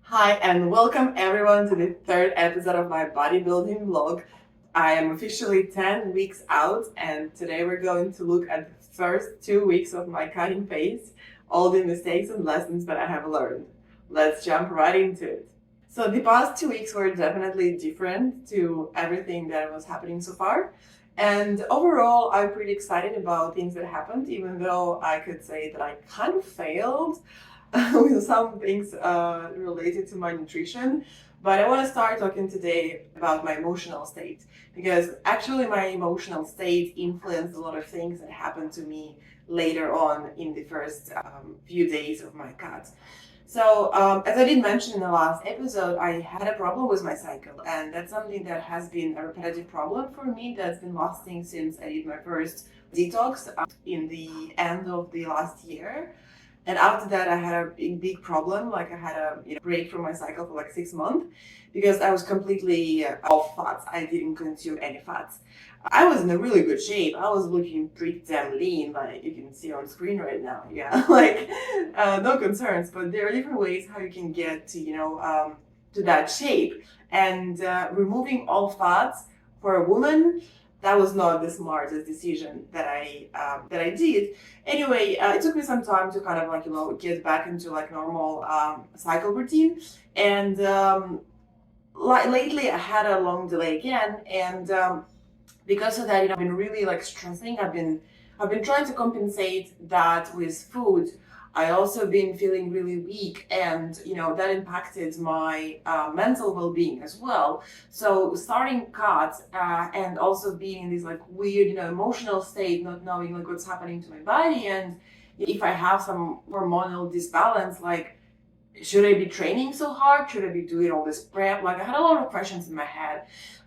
Hi and welcome everyone to the third episode of my bodybuilding vlog. I am officially 10 weeks out and today we're going to look at the first 2 weeks of my cutting phase, all the mistakes and lessons that I have learned. Let's jump right into it. So the past 2 weeks were definitely different to everything that was happening so far. And overall, I'm pretty excited about things that happened, even though I could say that I kind of failed with some things related to my nutrition. But I want to start talking today about my emotional state because actually my emotional state influenced a lot of things that happened to me later on in the first few days of my cut. So, as I did mention in the last episode, I had a problem with my cycle, and that's something that has been a repetitive problem for me that's been lasting since I did my first detox in the end of the last year. And after that, I had a big problem. Like I had a break from my cycle for like 6 months because I was completely off fats. I didn't consume any fats. I was in a really good shape. I was looking pretty damn lean, like you can see on screen right now. Yeah, like no concerns. But there are different ways how you can get to to that shape. And removing all fats for a woman, that was not the smartest decision that I did. Anyway, it took me some time to kind of get back into like normal cycle routine, and lately I had a long delay again, and because of that, I've been really like stressing. I've been trying to compensate that with food. I also been feeling really weak, and that impacted my mental well-being as well. So starting cuts and also being in this like weird, emotional state, not knowing like what's happening to my body, and if I have some hormonal disbalance, like should I be training so hard? Should I be doing all this prep? Like I had a lot of questions in my head.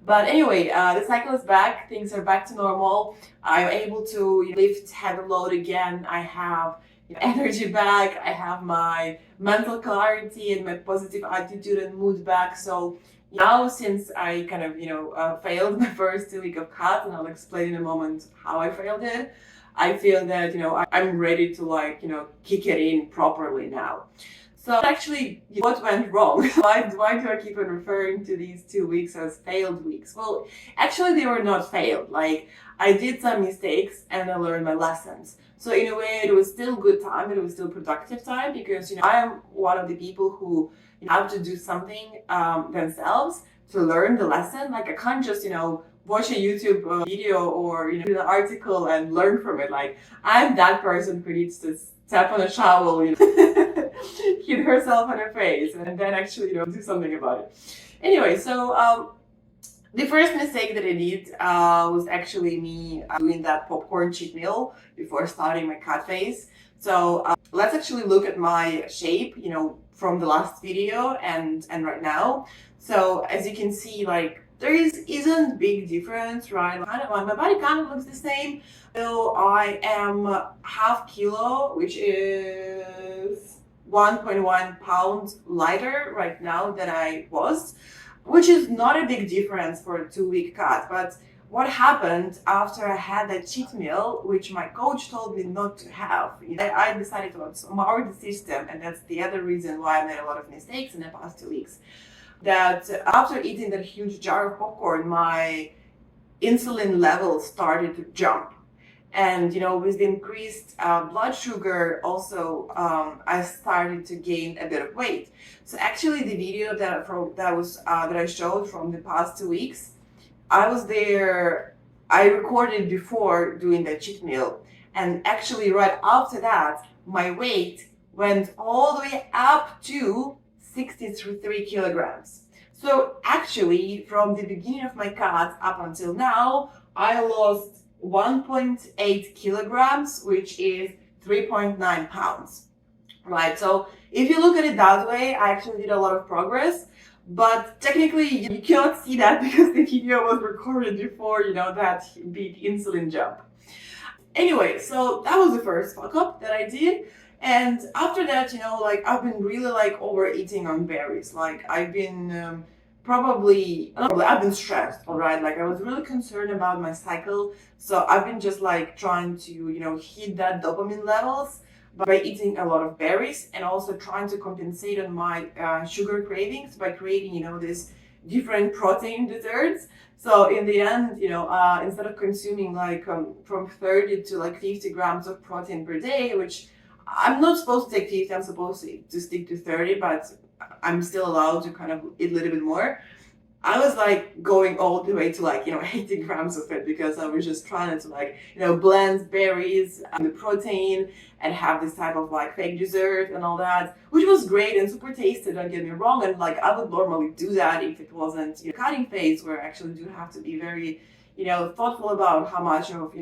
But anyway, the cycle is back. Things are back to normal. I'm able to lift heavy load again. I have energy back. I have my mental clarity and my positive attitude and mood back. So now, since I kind of failed my first 2 week of cut, and I'll explain in a moment how I failed it. I feel that I'm ready to kick it in properly now. So actually, what went wrong? Why do I keep on referring to these 2 weeks as failed weeks? Well, actually, they were not failed. Like, I did some mistakes and I learned my lessons. So in a way, it was still good time. It was still productive time because, I am one of the people who have to do something themselves to learn the lesson. Like, I can't just, watch a YouTube video or, read an article and learn from it. Like, I'm that person who needs to tap on a shovel, hit herself on her face, and then actually, do something about it. Anyway, so the first mistake that I did was actually me doing that popcorn cheat meal before starting my cut phase. So let's actually look at my shape, from the last video and right now. So as you can see, like there isn't big difference, right? My body kind of looks the same. So I am half kilo, which is 1.1 pounds lighter right now than I was, which is not a big difference for a 2 week cut. But what happened after I had that cheat meal, which my coach told me not to have, I decided to outsmart the system, and that's the other reason why I made a lot of mistakes in the past 2 weeks. That after eating that huge jar of popcorn, my insulin levels started to jump. And with the increased blood sugar, also I started to gain a bit of weight. So actually, the video that I showed from the past 2 weeks, I was there. I recorded before doing the cheat meal, and actually, right after that, my weight went all the way up to 63 kilograms. So actually, from the beginning of my cut up until now, I lost 1.8 kilograms, which is 3.9 pounds, right? So if you look at it that way, I actually did a lot of progress, but technically you cannot see that because the video was recorded before, that big insulin jump. Anyway, so that was the first fuck up that I did. And after that, I've been really overeating on berries. Like I've been I've been stressed, all right? Like I was really concerned about my cycle. So I've been just trying to, hit that dopamine levels. by eating a lot of berries and also trying to compensate on my sugar cravings by creating, this different protein desserts. So in the end, instead of consuming like from 30 to like 50 grams of protein per day, which I'm not supposed to take 50, I'm supposed to stick to 30, but I'm still allowed to kind of eat a little bit more. I was like going all the way to like, 80 grams of it because I was just trying to like, blend berries and the protein and have this type of like fake dessert and all that, which was great and super tasty, don't get me wrong. And like I would normally do that if it wasn't cutting phase, where I actually do have to be very, thoughtful about how much of,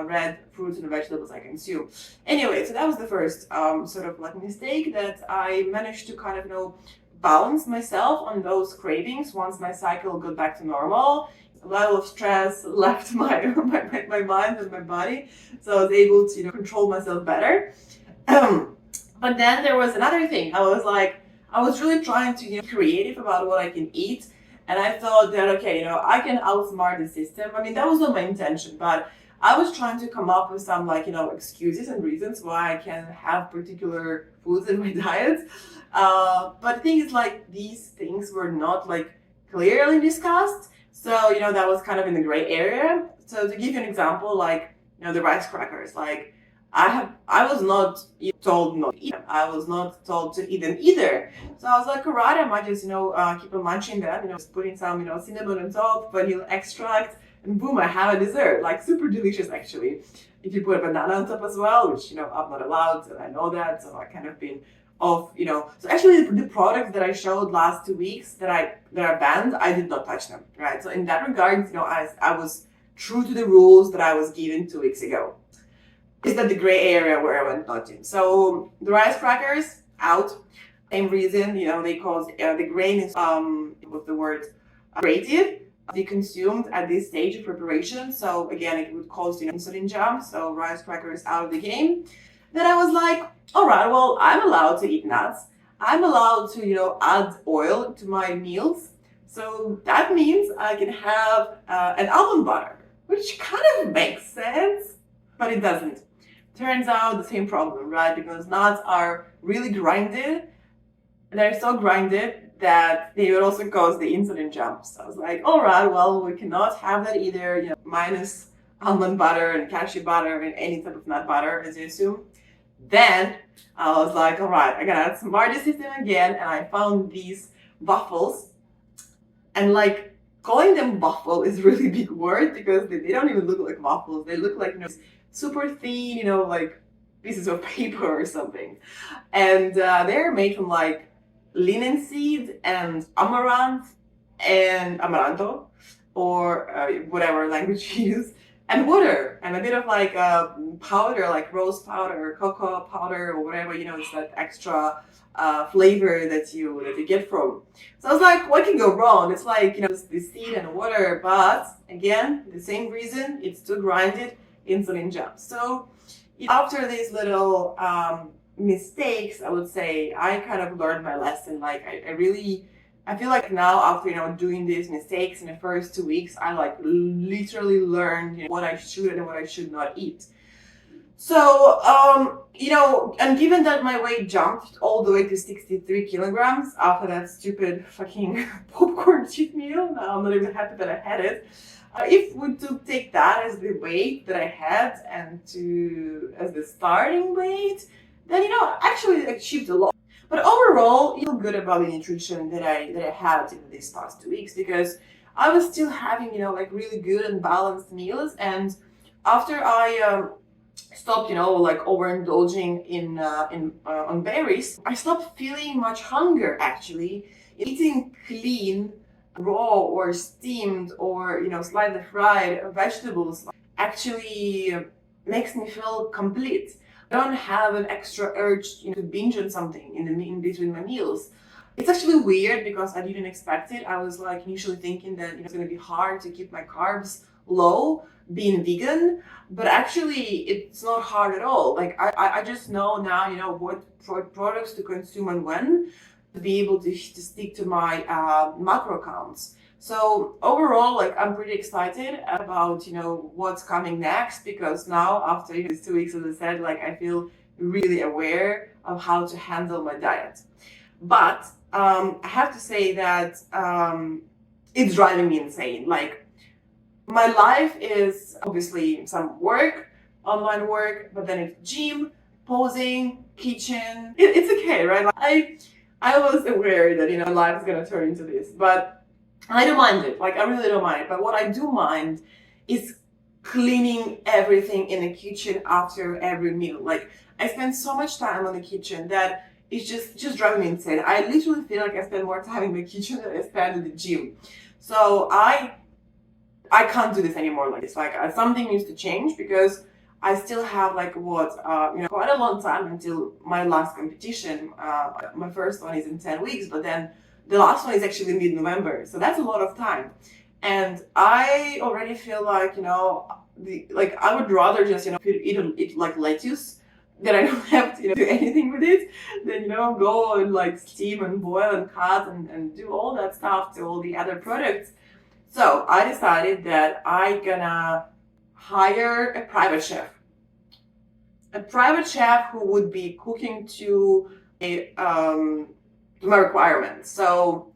red fruits and vegetables I consume. Anyway, so that was the first sort of like mistake that I managed to kind of, balance myself on those cravings once my cycle got back to normal. A level of stress left my mind and my body, so I was able to control myself better. But then there was another thing. I was really trying to be creative about what I can eat, and I thought that okay, I can outsmart the system. I mean, that was not my intention, but I was trying to come up with some excuses and reasons why I can have particular foods in my diet. But the thing is, like, these things were not like clearly discussed. So, that was kind of in the gray area. So to give you an example, like, the rice crackers, like I was not told not to eat them. I was not told to eat them either. So I was like, all right, I might just, keep on munching them, just putting some, cinnamon on top, vanilla extract, and boom, I have a dessert. Like super delicious actually. If you put a banana on top as well, which, I'm not allowed, and I know that, so I kind of been off, so actually the products that I showed last 2 weeks that are banned, I did not touch them, right? So in that regard, I was true to the rules that I was given 2 weeks ago. Is that the gray area where I went not in? So the rice crackers out. Same reason, they cause the grain is with the word creative, be consumed at this stage of preparation. So again, it would cause insulin jump. So rice crackers out of the game. Then I was like, all right, well, I'm allowed to eat nuts. I'm allowed to add oil to my meals. So that means I can have an almond butter, which kind of makes sense, but it doesn't. Turns out the same problem, right? Because nuts are really grinded. They're so grinded that they would also cause the insulin jump. So I was like, all right, well, we cannot have that either, minus almond butter and cashew butter and any type of nut butter, as you assume. Then I was like, all right, I gotta smart the system again, and I found these waffles. And like calling them waffle is really big word because they don't even look like waffles. They look like super thin, like pieces of paper or something. And they're made from like linseed and amaranth and amaranto, or whatever language you use, and water and a bit of like powder, like rose powder, cocoa powder, or whatever, it's that extra flavor that you get from. So I was like, what can go wrong? It's like, the seed and water, but again, the same reason, it's too grinded, insulin jumps. So after these little mistakes, I would say I kind of learned my lesson. Like I feel like now after doing these mistakes in the first 2 weeks, I like literally learned what I should and what I should not eat. So and given that my weight jumped all the way to 63 kilograms after that stupid fucking popcorn cheat meal, now I'm not even happy that I had it. If we take that as the weight that I had and as the starting weight, then actually I achieved a lot. But overall, I feel good about the nutrition that I had in these past 2 weeks because I was still having like really good and balanced meals. And after I stopped like overindulging in on berries, I stopped feeling much hunger actually. Eating clean, raw or steamed or slightly fried vegetables actually makes me feel complete. I don't have an extra urge to binge on something in between my meals. It's actually weird because I didn't expect it. I was like initially thinking that it's going to be hard to keep my carbs low being vegan, but actually it's not hard at all. Like I just know now what products to consume and when, to be able to stick to my macro counts. So overall, like I'm pretty excited about what's coming next, because now after these 2 weeks, as I said, like I feel really aware of how to handle my diet. But I have to say that it's driving me insane. Like, my life is obviously some work, online work, but then it's gym, posing, kitchen. It's okay, right? Like, I was aware that life is gonna turn into this, but I don't mind it. Like, I really don't mind it. But what I do mind is cleaning everything in the kitchen after every meal. Like, I spend so much time on the kitchen that it's just driving me insane. I literally feel like I spend more time in the kitchen than I spend in the gym. So I can't do this anymore like this. Like, something needs to change because I still have like quite a long time until my last competition. My first one is in 10 weeks, but then the last one is actually mid-November. So that's a lot of time. And I already feel like, I would rather just, eat like lettuce, that I don't have to do anything with it, then go and like steam and boil and cut and do all that stuff to all the other products. So I decided that I gonna hire a private chef. A private chef who would be cooking to my requirements. So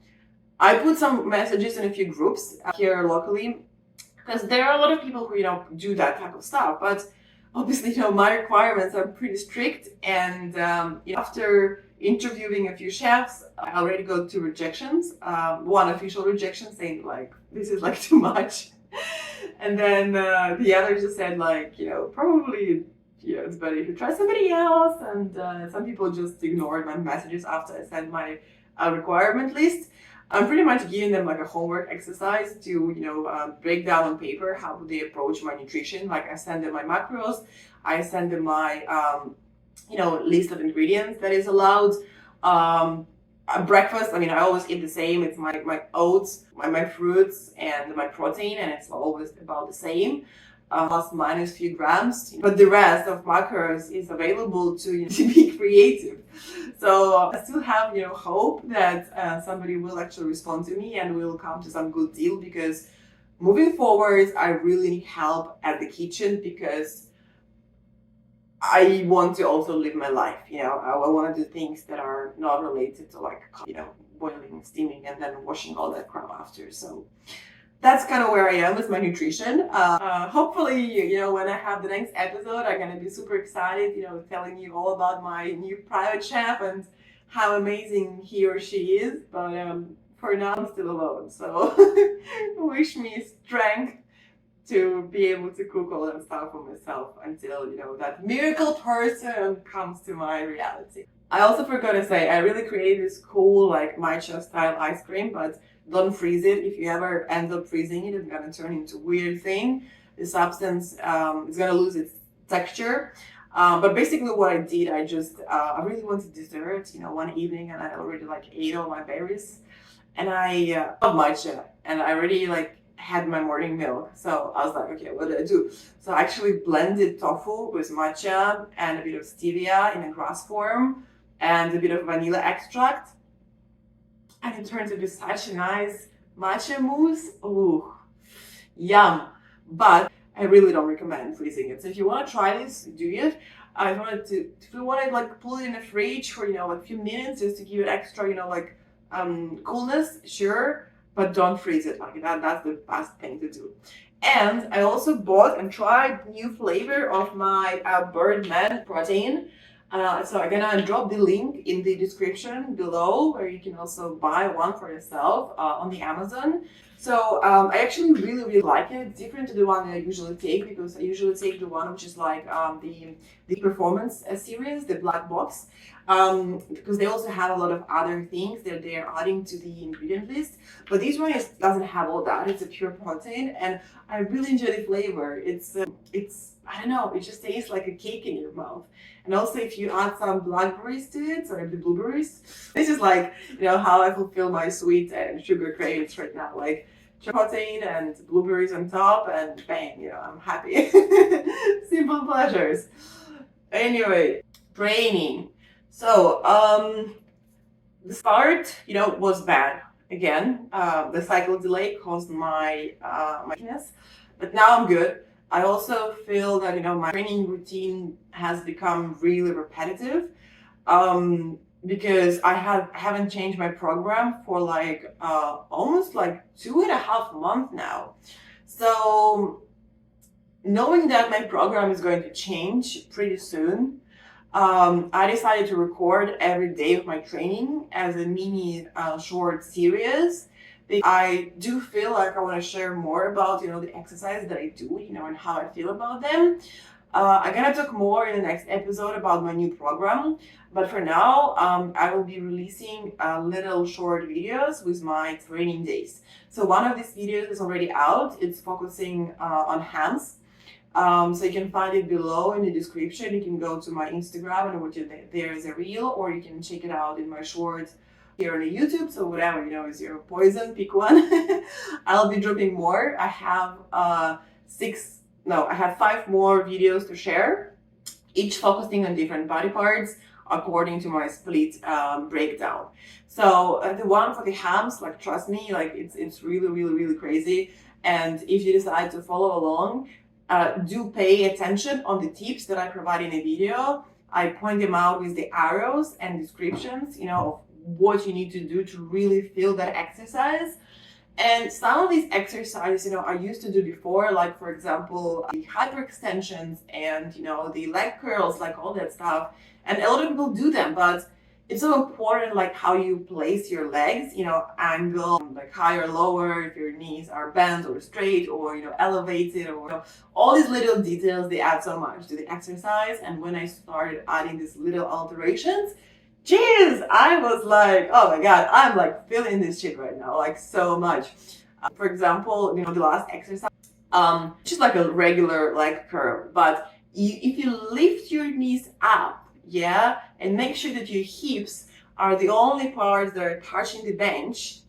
I put some messages in a few groups here locally, because there are a lot of people who do that type of stuff. But obviously, my requirements are pretty strict, and after interviewing a few chefs, I already got 2 rejections. One official rejection saying like, this is like too much, and then the other just said like, probably it's better if you try somebody else. And some people just ignored my messages after I sent my requirement list. I'm pretty much giving them like a homework exercise to, break down on paper how would they approach my nutrition. Like, I send them my macros, I send them my, list of ingredients that is allowed. Breakfast, I always eat the same. It's my oats, my fruits, and my protein, and it's always about the same. Plus minus few grams, but the rest of macros is available to be creative. So I still have hope that somebody will actually respond to me and we'll come to some good deal, because moving forward I really need help at the kitchen, because I want to also live my life. I want to do things that are not related to like boiling, steaming, and then washing all that crap after. So that's kind of where I am with my nutrition. Hopefully, when I have the next episode, I'm going to be super excited, telling you all about my new private chef and how amazing he or she is. But for now, I'm still alone. So wish me strength to be able to cook all that stuff for myself until, that miracle person comes to my reality. I also forgot to say, I really created this cool, like, matcha style ice cream, but don't freeze it. If you ever end up freezing it, it's gonna turn into a weird thing. The substance is gonna lose its texture. But basically what I did, I really wanted dessert, one evening, and I already like ate all my berries. And I love matcha, and I already like had my morning milk. So I was like, okay, what do I do? So I actually blended tofu with matcha and a bit of stevia in a grass form and a bit of vanilla extract. And it turns into such a nice matcha mousse. Ooh, yum. But I really don't recommend freezing it. So if you want to try this, do it. If you want to like pull it in the fridge for like a few minutes just to give it extra, coolness, sure, but don't freeze it like that. That's the best thing to do. And I also bought and tried new flavor of my Birdman protein. So I'm gonna drop the link in the description below, where you can also buy one for yourself on the Amazon. So I actually really, really like it. It's different to the one that I usually take, because I usually take the one which is like the performance series, the black box, because they also have a lot of other things that they are adding to the ingredient list. But this one doesn't have all that. It's a pure protein, and I really enjoy the flavor. It's I don't know, it just tastes like a cake in your mouth. And also if you add some blackberries to it, or the blueberries, this is like, how I fulfill my sweet and sugar cravings right now. Like protein and blueberries on top, and bang, I'm happy. Simple pleasures. Anyway, training. So, the start, was bad. Again, the cycle delay caused my weakness, but now I'm good. I also feel that, my training routine has become really repetitive, because I haven't changed my program for like almost like 2.5 months now. So knowing that my program is going to change pretty soon, I decided to record every day of my training as a mini short series. I do feel like I want to share more about, the exercises that I do, and how I feel about them. I'm gonna talk more in the next episode about my new program, but for now, I will be releasing little short videos with my training days. So one of these videos is already out. It's focusing on hands. So you can find it below in the description. You can go to my Instagram and there is a reel, or you can check it out in my shorts here on the YouTube. So whatever, is your poison, pick one. I'll be dropping more. I have I have 5 more videos to share, each focusing on different body parts according to my split breakdown. So the one for the hams, like trust me, like it's really, really, really crazy. And if you decide to follow along, do pay attention on the tips that I provide in a video. I point them out with the arrows and descriptions, of what you need to do to really feel that exercise. And some of these exercises, I used to do before, like for example, the hyperextensions and, the leg curls, like all that stuff. And a lot of people do them, but it's so important, like how you place your legs, angle, like higher or lower, if your knees are bent or straight or, elevated, or, all these little details, they add so much to the exercise. And when I started adding these little alterations, jeez, I was like, oh my God, I'm like feeling this shit right now, like so much. For example, the last exercise, just like a regular leg curl, but if you lift your knees up, yeah, and make sure that your hips are the only parts that are touching the bench,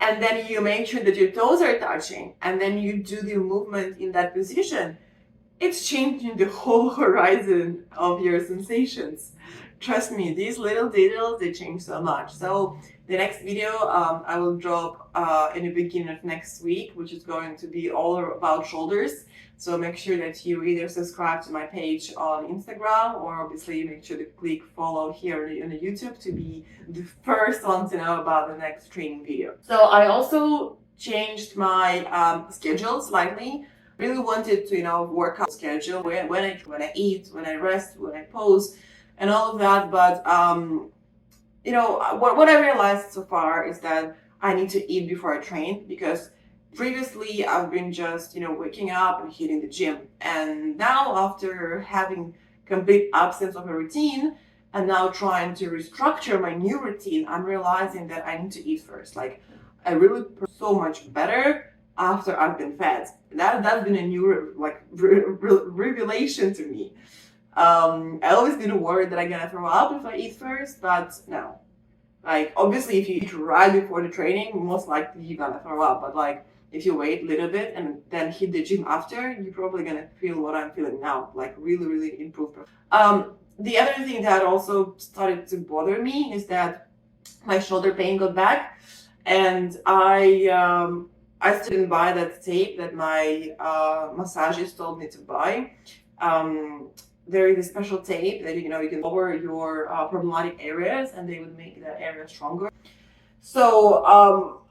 and then you make sure that your toes are touching, and then you do the movement in that position, it's changing the whole horizon of your sensations. Trust me, these little details, they change so much. So the next video I will drop in the beginning of next week, which is going to be all about shoulders. So make sure that you either subscribe to my page on Instagram, or obviously make sure to click follow here on the YouTube to be the first one to know about the next training video. So I also changed my schedule slightly. Really wanted to, work out schedule when I eat, when I rest, when I pose, and all of that. But what I realized so far is that I need to eat before I train, because previously I've been just waking up and hitting the gym, and now after having complete absence of a routine and now trying to restructure my new routine, I'm realizing that I need to eat first. Like I really so much better after I've been fed. That's been a new revelation to me. I always been worried that I'm gonna throw up if I eat first, but no. Like obviously, if you eat right before the training, most likely you're gonna throw up. But like if you wait a little bit and then hit the gym after, you're probably gonna feel what I'm feeling now, like really, really improved. The other thing that also started to bother me is that my shoulder pain got back, and I still didn't buy that tape that my massagist told me to buy. There is a special tape that you can lower your problematic areas, and they would make that area stronger. So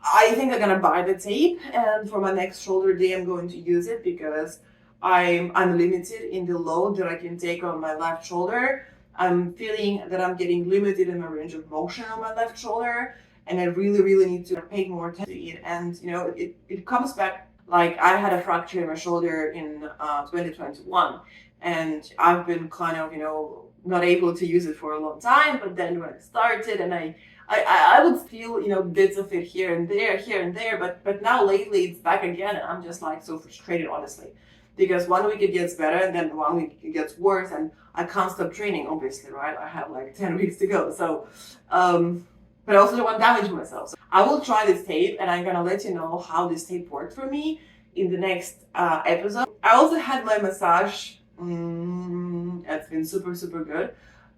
I think I'm gonna buy the tape, and for my next shoulder day, I'm going to use it because I'm limited in the load that I can take on my left shoulder. I'm feeling that I'm getting limited in my range of motion on my left shoulder, and I really, really need to pay more attention to it. And it comes back like I had a fracture in my shoulder in 2021, and I've been kind of not able to use it for a long time. But then when I started, and I would feel bits of it here and there, but now lately it's back again, and I'm just like so frustrated, honestly, because 1 week it gets better, and then 1 week it gets worse, and I can't stop training, obviously, right? I have like 10 weeks to go, so but I also don't want to damage myself. So I will try this tape, and I'm gonna let you know how this tape worked for me in the next episode. I also had my massage. It's been super, super good.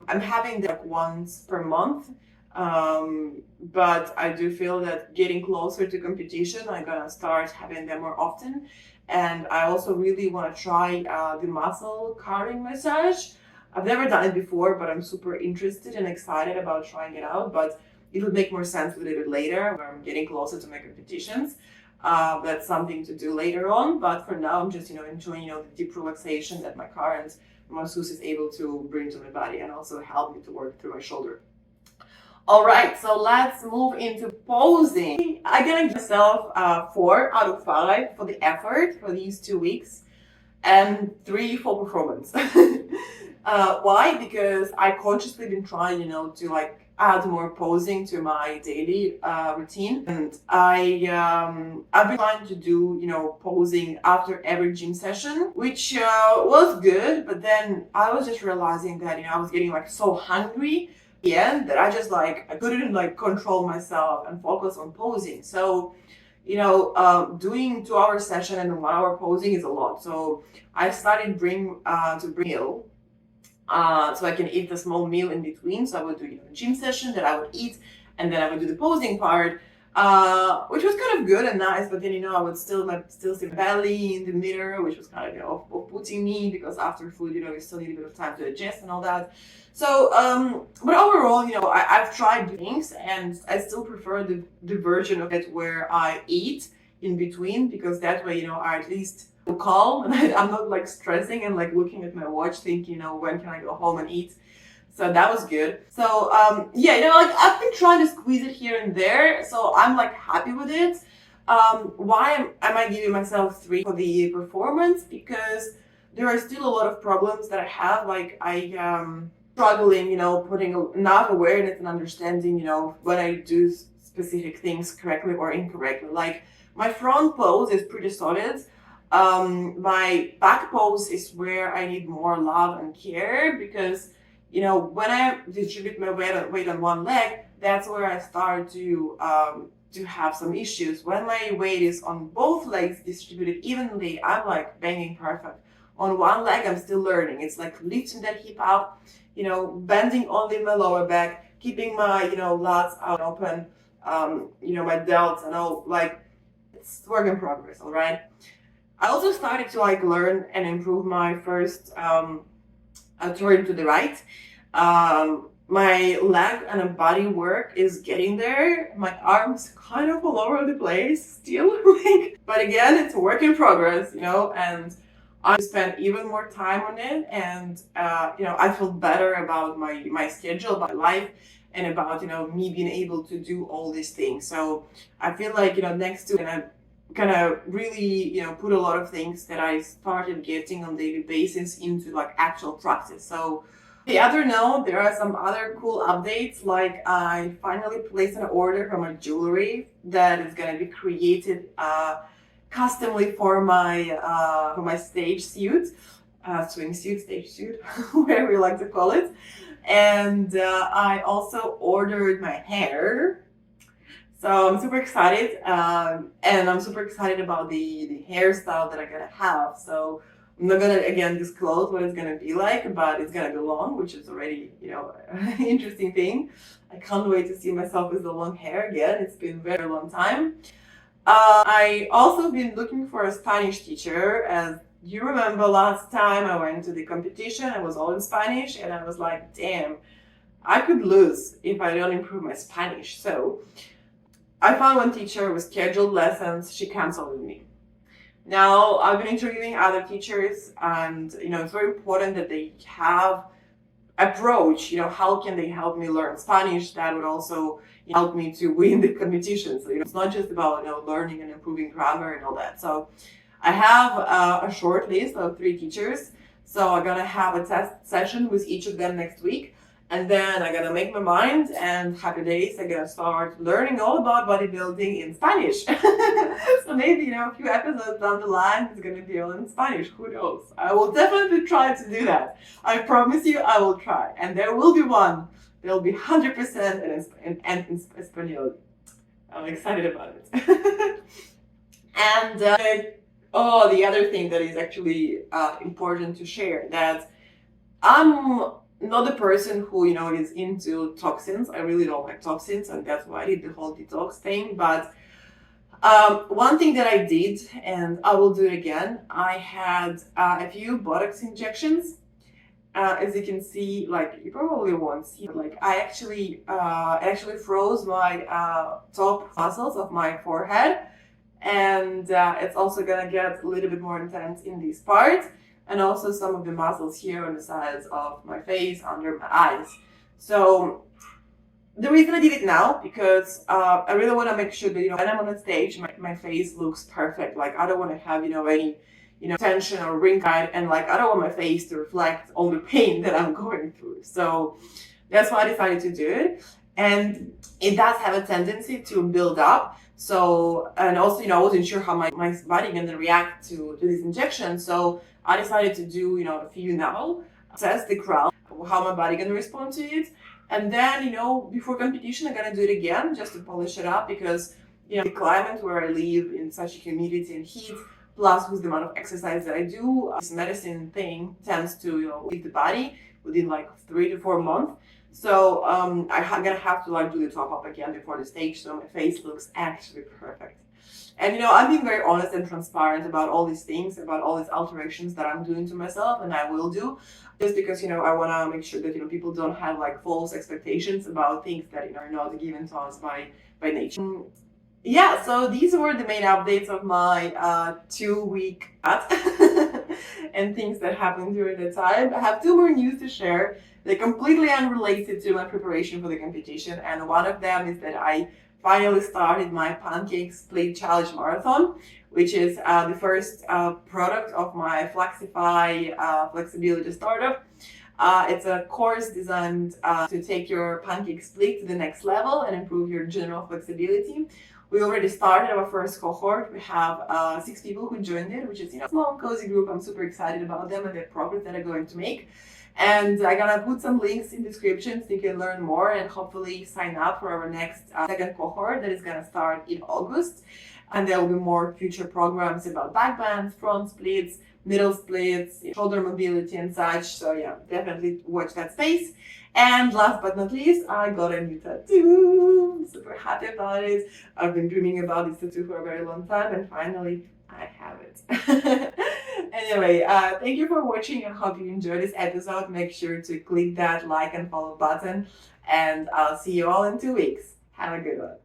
I'm having that once per month, but I do feel that getting closer to competition, I'm gonna start having them more often. And I also really want to try the muscle carving massage. I've never done it before, but I'm super interested and excited about trying it out. But it would make more sense a little bit later when I'm getting closer to my competitions. That's something to do later on. But for now, I'm just, enjoying, the deep relaxation that my current masseuse is able to bring to my body and also help me to work through my shoulder. All right, so let's move into posing. I'm gonna give myself 4 out of 5 for the effort for these 2 weeks and 3 for performance. Why? Because I consciously been trying, to like add more posing to my daily routine, and I've been trying to do, posing after every gym session, which was good. But then I was just realizing that, I was getting like so hungry the end that I just I couldn't control myself and focus on posing. So doing 2-hour session and 1-hour posing is a lot. So I started bring meal, so I can eat the small meal in between. So I would do a gym session that I would eat, and then I would do the posing part, which was kind of good and nice. But then I would still see my belly in the mirror, which was kind of off-putting me, because after food you still need a bit of time to digest and all that. So, but overall, I've tried things, and I still prefer the version of it where I eat in between, because that way, I at least feel calm, and I'm not stressing and looking at my watch thinking, when can I go home and eat. So that was good. So, yeah, I've been trying to squeeze it here and there, so I'm happy with it. Why am I giving myself 3 for the performance? Because there are still a lot of problems that I have. Struggling, putting enough awareness and understanding, when I do specific things correctly or incorrectly. Like my front pose is pretty solid. My back pose is where I need more love and care, because, when I distribute my weight on one leg, that's where I start to have some issues. When my weight is on both legs distributed evenly, I'm banging perfect. On one leg, I'm still learning. It's lifting that hip up, bending only my lower back, keeping my, lats out open, my delts and all, it's work in progress, all right? I also started to learn and improve my first turn to the right. My leg and body work is getting there. My arms kind of all over the place still, but again, it's a work in progress, and I spend even more time on it, and I feel better about my schedule, about my life, and about me being able to do all these things. So I feel next to gonna really put a lot of things that I started getting on daily basis into actual practice. So the other note, there are some other cool updates. I finally placed an order for my jewelry that is gonna be created customly for my stage suit, swing suit, stage suit, whatever we like to call it. And I also ordered my hair. So I'm super excited, and I'm super excited about the hairstyle that I'm gonna have. So I'm not gonna again disclose what it's gonna be like, but it's gonna be long, which is already an interesting thing. I can't wait to see myself with the long hair again. It's been a very long time. I also been looking for a Spanish teacher. As you remember, last time I went to the competition, I was all in Spanish, and I was like, damn, I could lose if I don't improve my Spanish. So I found one teacher with scheduled lessons. She canceled with me. Now I've been interviewing other teachers, and it's very important that they have approach, how can they help me learn Spanish that would also help me to win the competition. So it's not just about learning and improving grammar and all that. So I have a short list of 3 teachers. So I'm gonna have a test session with each of them next week, and then I'm gonna make my mind, and happy days, I'm gonna start learning all about bodybuilding in Spanish. So maybe a few episodes down the line it's gonna be all in Spanish. Who knows? I will definitely try to do that. I promise you, I will try, and there will be one. There will be 100% in Espanol. I'm excited about it. And the other thing that is actually important to share, that I'm not the person who is into toxins. I really don't like toxins, and that's why I did the whole detox thing. But One thing that I did, and I will do it again, I had a few buttocks injections. As you can see, like you probably won't see, but like I actually froze my top muscles of my forehead, and it's also gonna get a little bit more intense in these parts, and also some of the muscles here on the sides of my face, under my eyes. So the reason I did it now because I really want to make sure that when I'm on the stage, my face looks perfect. Like I don't want to have any tension or wrinkle, and like I don't want my face to reflect all the pain that I'm going through. So that's why I decided to do it, and it does have a tendency to build up. So, and also I wasn't sure how my body gonna react to this injection. So I decided to do a few now, test the crowd, how my body gonna respond to it. And then, before competition, I'm gonna do it again just to polish it up because, the climate where I live in such humidity and heat, plus with the amount of exercise that I do, this medicine thing tends to, leave the body within like 3 to 4 months. So I'm gonna have to like do the top up again before the stage, so my face looks actually perfect. And I'm being very honest and transparent about all these things, about all these alterations that I'm doing to myself, and I will do, just because I want to make sure that people don't have like false expectations about things that are not given to us by nature. Yeah, so these were the main updates of my 2 week cut and things that happened during the time. I have two more news to share. They're completely unrelated to my preparation for the competition, and one of them is that I finally started my Pancake Split Challenge Marathon, which is the first product of my Fluxify flexibility startup. It's a course designed to take your Pancake Split to the next level and improve your general flexibility. We already started our first cohort. We have 6 people who joined it, which is a small cozy group. I'm super excited about them and the progress that they're going to make. And I'm gonna put some links in the description so you can learn more and hopefully sign up for our next second cohort that is gonna start in August. And there will be more future programs about back bands, front splits, middle splits, shoulder mobility and such. So yeah, definitely watch that space. And last but not least, I got a new tattoo. I'm super happy about it. I've been dreaming about this tattoo for a very long time, and finally I have it. Anyway, thank you for watching. I hope you enjoyed this episode. Make sure to click that like and follow button, and I'll see you all in 2 weeks. Have a good one.